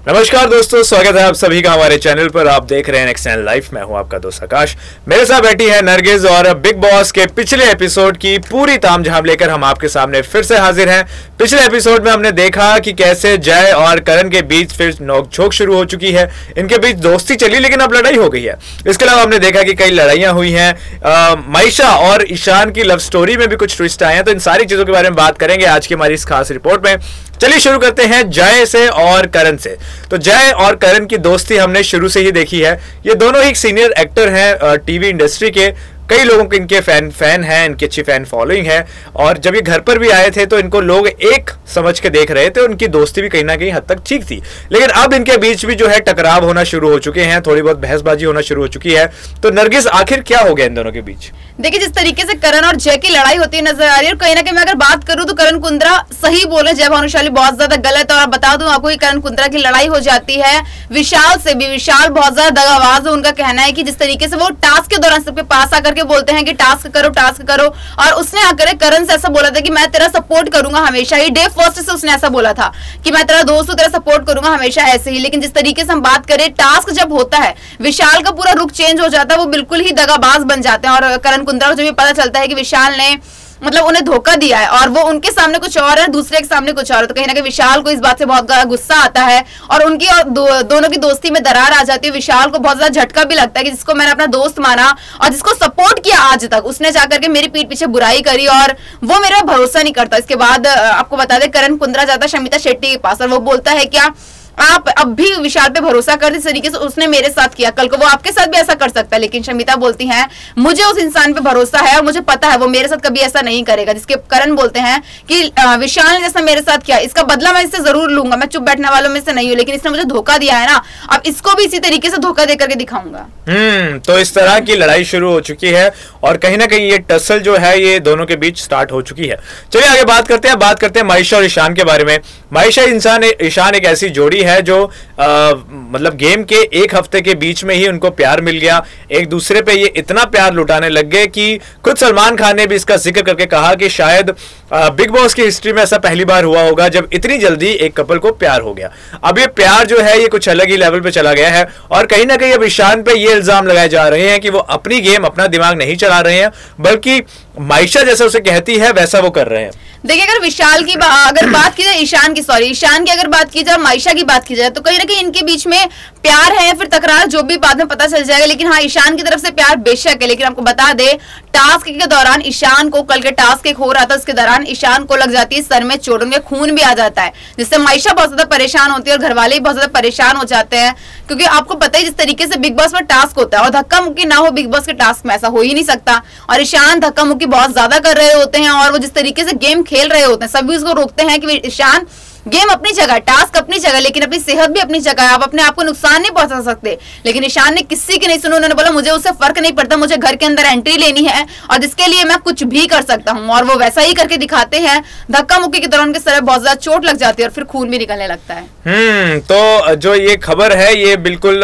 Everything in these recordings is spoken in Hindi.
नमस्कार दोस्तों, स्वागत है आप सभी का हमारे चैनल पर। आप देख रहे हैं नेक्स्ट चैनल लाइफ। मैं हूं आपका दोस्त आकाश। मेरे साथ बैठी है नरगिस और बिग बॉस के पिछले एपिसोड की पूरी तामझाम लेकर हम आपके सामने फिर से हाजिर हैं। पिछले एपिसोड में हमने देखा कि कैसे जय और करण के बीच फिर नोकझोंक शुरू हो चुकी है। इनके बीच दोस्ती चली लेकिन अब लड़ाई हो गई है। इसके अलावा हमने देखा कि कई लड़ाइयां हुई हैं। माइशा और ईशान की लव स्टोरी में भी कुछ ट्विस्ट आए हैं। तो इन सारी चीजों के बारे में बात करेंगे आज की हमारी इस खास रिपोर्ट में। चलिए शुरू करते हैं जय से और करण से। तो जय और करण की दोस्ती हमने शुरू से ही देखी है। ये दोनों ही सीनियर एक्टर हैं टीवी इंडस्ट्री के। कई लोगों के इनके फैन हैं, इनकी अच्छी फैन फॉलोइंग है। और जब ये घर पर भी आए थे तो इनको लोग एक समझ के देख रहे थे। उनकी दोस्ती भी कहीं ना कहीं हद तक ठीक थी, लेकिन अब इनके बीच भी जो है टकराव होना शुरू हो चुके हैं, थोड़ी बहुत बहसबाजी होना शुरू हो चुकी है। तो नरगिस, आखिर क्या हो गया इन दोनों के बीच? देखिए, जिस तरीके से करण और जय की लड़ाई होती नजर आ रही है, और कहीं ना कहीं मैं अगर बात करूं तो करण कुंद्रा सही बोले, जय भानुशाली बहुत ज्यादा गलत। और बता दूं आपको कि करण कुंद्रा की लड़ाई हो जाती है विशाल से भी। विशाल बहुत ज्यादा दगाबाज है। उनका कहना है कि जिस तरीके से वो टास्क के दौरान सबके पास आकर के बोलते हैं कि टास्क करो, और उसने आकर करण से ऐसा बोला था कि मैं तेरा सपोर्ट करूंगा हमेशा ही। डे फर्स्ट से उसने ऐसा बोला था कि मैं तेरा दोस्त हूं, तेरा सपोर्ट करूंगा हमेशा ऐसे ही। लेकिन जिस तरीके से हम बात करें, टास्क जब होता है विशाल का पूरा रुख चेंज हो जाता है। वो बिल्कुल ही दगाबाज बन जाते हैं। और करण कुंद्रा को जब भी पता चलता है कि विशाल ने मतलब उन्हें धोखा दिया है और वो उनके सामने कुछ और है, दूसरे के सामने कुछ और है, तो कहीं ना कहीं विशाल को इस बात से बहुत गुस्सा आता है और उनकी और दोनों की दोस्ती में दरार आ जाती है। विशाल को बहुत ज्यादा झटका भी लगता है कि जिसको मैंने अपना दोस्त माना और जिसको सपोर्ट किया आज तक, उसने जाकर के मेरी पीठ पीछे बुराई करी और वो मेरा भरोसा नहीं करता। इसके बाद आपको बता दें, करण कुंद्रा जाता है शमिता शेट्टी के पास और वो बोलता है क्या आप अब भी विशाल पे भरोसा कर, इस तरीके से उसने मेरे साथ किया, कल को वो आपके साथ भी ऐसा कर सकता है। लेकिन शमिता बोलती हैं मुझे उस इंसान पे भरोसा है और मुझे पता है वो मेरे साथ कभी ऐसा नहीं करेगा। जिसके करण बोलते हैं कि विशाल ने जैसा मेरे साथ किया, इसका बदला मैं इससे जरूर लूंगा। मैं चुप बैठने वालों में से नहीं हूँ, लेकिन इसने मुझे धोखा दिया है ना, अब इसको भी इसी तरीके से धोखा देकर के दिखाऊंगा। तो इस तरह की लड़ाई शुरू हो चुकी है और कहीं ना कहीं ये टसल जो है ये दोनों के बीच स्टार्ट हो चुकी है। चलिए आगे बात करते हैं माइशा और ईशान के बारे में। माइशा ईशान एक ऐसी जोड़ी है जो मतलब गेम के एक हफ्ते के बीच में ही उनको प्यार मिल गया। एक दूसरे पे ये इतना प्यार लुटाने लग गए कि खुद सलमान खान ने भी इसका जिक्र करके कहा कि शायद बिग बॉस की हिस्ट्री में ऐसा पहली बार हुआ होगा जब इतनी जल्दी एक कपल को प्यार हो गया। अब ये प्यार जो है ये कुछ अलग ही लेवल पे चला गया है और कहीं ना कहीं अब ईशान पे ये इल्जाम लगाए जा रहे हैं कि वो अपनी गेम, अपना दिमाग नहीं चला रहे हैं, बल्कि माइशा जैसा उसे कहती है वैसा वो कर रहे हैं। देखिए, अगर विशाल की अगर बात की जाए, ईशान की अगर बात की जाए, माइशा की बात की जाए, तो कहीं ना कहीं इनके बीच में प्यार है या फिर तकरार, जो भी बाद में पता चल जाएगा। लेकिन हाँ, ईशान की तरफ से प्यार बेशक है। लेकिन आपको बता दे, टास्क के दौरान ईशान को, कल के टास्क एक हो रहा था, उसके दौरान ईशान को लग जाती है सर में चोट, उनके खून भी आ जाता है, जिससे माइशा बहुत ज्यादा परेशान होती है और घर वाले भी बहुत ज्यादा परेशान हो जाते हैं। क्योंकि आपको पता है जिस तरीके से बिग बॉस में टास्क होता है और धक्का मुक्की ना हो बिग बॉस के टास्क में, ऐसा हो ही नहीं सकता। और ईशान धक्का मुक्की बहुत ज्यादा कर रहे होते हैं और वो जिस तरीके से गेम खेल रहे होते हैं, सभी उसको रोकते हैं कि ईशान गेम अपनी जगह, टास्क अपनी जगह, लेकिन अपनी सेहत भी अपनी जगह है। आप अपने आप को नुकसान नहीं पहुंचा सकते। लेकिन ईशान ने किसी की नहीं सुनी। उन्होंने बोला मुझे उससे फर्क नहीं पड़ता, मुझे घर के अंदर एंट्री लेनी है और जिसके लिए मैं कुछ भी कर सकता हूँ। और वो वैसा ही करके दिखाते हैं। धक्का मुक्की के दौरान उनके सर में बहुत ज्यादा चोट लग जाती है और फिर खून भी निकलने लगता है। तो जो ये खबर है ये बिल्कुल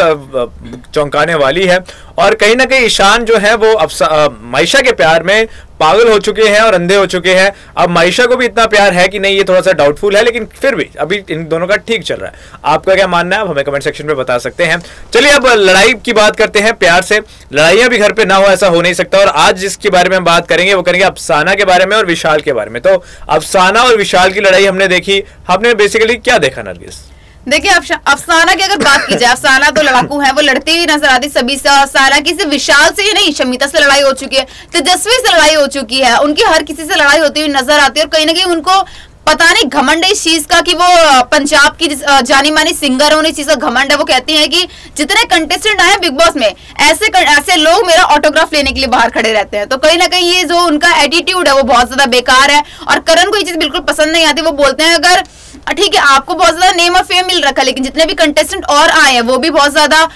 चौंकाने वाली है और कहीं ना कहीं ईशान जो है वो माइशा के प्यार में पागल हो चुके हैं और अंधे हो चुके हैं। अब माइशा को भी इतना प्यार है कि नहीं, ये थोड़ा सा डाउटफुल है, लेकिन फिर भी अभी इन दोनों का ठीक चल रहा है। आपका क्या मानना है, आप हमें कमेंट सेक्शन में बता सकते हैं। चलिए अब लड़ाई की बात करते हैं। प्यार से लड़ाइयां भी घर पे ना हो ऐसा हो नहीं सकता। और आज जिसके बारे में हम बात करेंगे वो करेंगे अफसाना के बारे में और विशाल के बारे में। तो अफसाना और विशाल की लड़ाई हमने देखी। हमने बेसिकली क्या देखा नरगिस? देखिए, अफसाना की अगर बात की जाए, अफसाना तो लड़ाकू है, वो लड़ती हुई नजर आती सभी से। अफसाना की सिर्फ विशाल से ही नहीं, शमिता से लड़ाई हो चुकी है, तेजस्वी से लड़ाई हो चुकी है, उनकी हर किसी से लड़ाई होती हुई नजर आती है। और कहीं ना कहीं उनको पता नहीं घमंड है इस चीज का कि वो पंजाब की जानी मानी सिंगर है, उन्हें चीज का घमंड है। वो कहती है कि जितने कंटेस्टेंट आए बिग बॉस में, ऐसे लोग मेरा ऑटोग्राफ लेने के लिए बाहर खड़े रहते हैं। तो कहीं ना कहीं ये जो उनका एटीट्यूड है वो बहुत ज्यादा बेकार है और करण को ये चीज बिल्कुल पसंद नहीं आती। वो बोलते हैं अगर ठीक है आपको बहुत ज्यादा नेम और फेम मिल रखा है, लेकिन जितने भी कंटेस्टेंट और आए हैं वो भी बहुत ज्यादा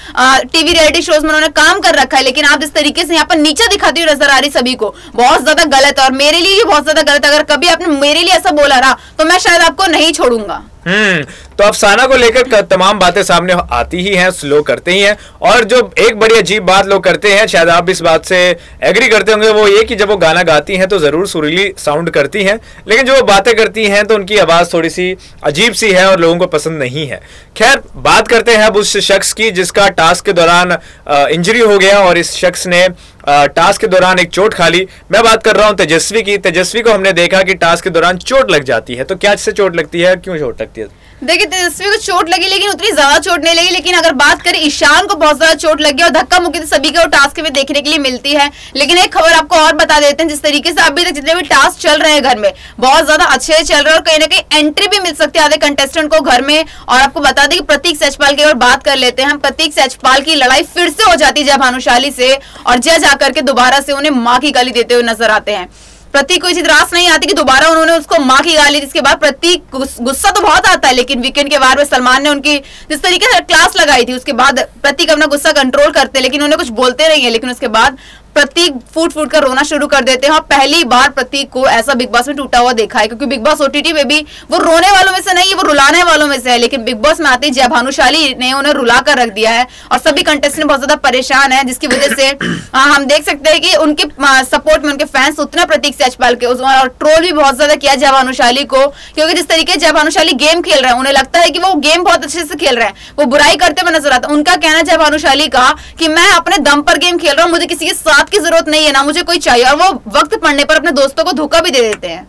टीवी रियलिटी शोज में उन्होंने काम कर रखा है, लेकिन आप जिस तरीके से यहाँ पर नीचे दिखाती हुई नजर आ रही सभी को, बहुत ज्यादा गलत है। और मेरे लिए भी बहुत ज्यादा गलत है। अगर कभी आपने मेरे लिए ऐसा बोला रहा तो मैं शायद आपको नहीं छोड़ूंगा। तो अफसाना को लेकर तमाम बातें सामने आती ही हैं, लोग करते ही हैं। और जो एक बड़ी अजीब बात लोग करते हैं, शायद आप इस बात से एग्री करते होंगे, वो ये कि जब वो गाना गाती हैं तो जरूर सुरीली साउंड करती हैं, लेकिन जो वो बातें करती हैं तो उनकी आवाज थोड़ी सी अजीब सी है और लोगों को पसंद नहीं है। खैर, बात करते हैं अब उस शख्स की जिसका टास्क के दौरान इंजरी हो गया और इस शख्स ने टास्क के दौरान एक चोट खा ली। मैं बात कर रहा हूं तेजस्वी की। तेजस्वी को हमने देखा कि टास्क के दौरान चोट लग जाती है, तो क्या इससे चोट लगती है, क्यों चोट लगती है? देखिए, तेजस्वी को चोट लगी लेकिन उतनी ज्यादा चोट नहीं लगी। लेकिन अगर बात करें ईशान को बहुत ज्यादा चोट लगी और धक्का मुक्की तो सभी को टास्क में देखने के लिए मिलती है। लेकिन एक खबर आपको और बता देते हैं, जिस तरीके से अभी तक जितने भी टास्क चल रहे हैं घर में बहुत ज्यादा अच्छे चल रहे हैं और कहीं ना कहीं एंट्री भी मिल सकती है आधे कंटेस्टेंट को घर में। और आपको बता दें कि प्रतीक सेजपाल की अगर बात कर लेते हैं हम, प्रतीक सेजपाल की लड़ाई फिर से हो जाती है जय भानुशाली से और जय जाकर के दोबारा से उन्हें मां की गाली देते हुए नजर आते हैं। प्रतीक को इसी रास नहीं आती कि दोबारा उन्होंने उसको मां की गाली दी। इसके बाद प्रतीक गुस्सा तो बहुत आता है, लेकिन वीकेंड के बार में सलमान ने उनकी जिस तरीके से क्लास लगाई थी उसके बाद प्रतीक अपना गुस्सा कंट्रोल करते, लेकिन उन्हें कुछ बोलते नहीं है। लेकिन उसके बाद प्रतीक फूट फूट कर रोना शुरू कर देते हैं और पहली बार प्रतीक को ऐसा बिग बॉस में टूटा हुआ देखा है, क्योंकि बिग बॉस ओटीटी में भी वो रोने वालों में से नहीं है, वो रुलाने वालों में से है। लेकिन बिग बॉस में आती जय भानुशाली ने उन्हें रुला कर रख दिया है और सभी कंटेस्टेंट बहुत ज्यादा परेशान है, जिसकी वजह से हम देख सकते हैं कि उनके सपोर्ट में उनके फैंस उतना प्रतीक सेजपाल के और ट्रोल भी बहुत ज्यादा किया जय भानुशाली को, क्योंकि जिस तरीके जय भानुशाली गेम खेल रहे हैं उन्हें लगता है कि वो गेम बहुत अच्छे से खेल रहे हैं, वो बुराई करते हुए नजर आता है। उनका कहना जय भानुशाली का कि मैं अपने दम पर गेम खेल रहा हूँ, मुझे किसी के साथ की जरूरत नहीं है, ना मुझे कोई चाहिए। और वो वक्त पड़ने पर अपने दोस्तों को धोखा भी दे देते हैं।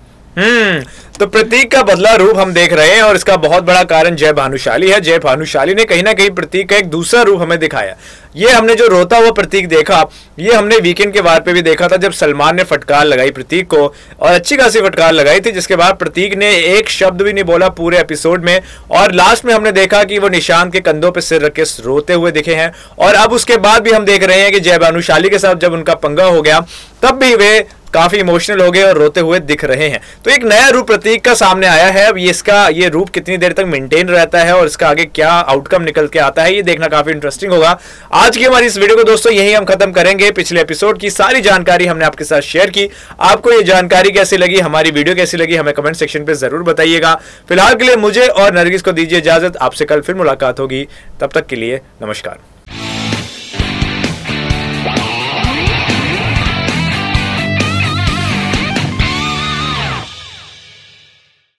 तो प्रतीक का बदला रूप हम देख रहे हैं और इसका बहुत बड़ा कारण जय भानुशाली है। जय भानुशाली ने कहीं ना कहीं प्रतीक का एक दूसरा रूप हमें दिखाया। ये हमने जो रोता हुआ प्रतीक देखा, ये हमने वीकेंड के वार पे भी देखा था, जब सलमान ने फटकार लगाई प्रतीक को और अच्छी खासी फटकार लगाई थी, जिसके बाद प्रतीक ने एक शब्द भी नहीं बोला पूरे एपिसोड में। और लास्ट में हमने देखा कि वो निशांत के कंधों पे सिर रख के रोते हुए दिखे हैं। और अब उसके बाद भी हम देख रहे हैं कि जय भानुशाली के साथ जब उनका पंगा हो गया तब भी वे काफी इमोशनल हो गए और रोते हुए दिख रहे हैं। तो एक नया रूप प्रतीक का सामने आया है। अब ये रूप कितनी देर तक मेंटेन रहता है और इसका आगे क्या आउटकम निकल के आता है, ये देखना काफी इंटरेस्टिंग होगा। आज की हमारी इस वीडियो को दोस्तों यही हम खत्म करेंगे। पिछले एपिसोड की सारी जानकारी हमने आपके साथ शेयर की। आपको ये जानकारी कैसी लगी, हमारी वीडियो कैसी लगी, हमें कमेंट सेक्शन पे जरूर बताइएगा। फिलहाल के लिए मुझे और नरगिस को दीजिए इजाजत। आपसे कल फिर मुलाकात होगी, तब तक के लिए नमस्कार।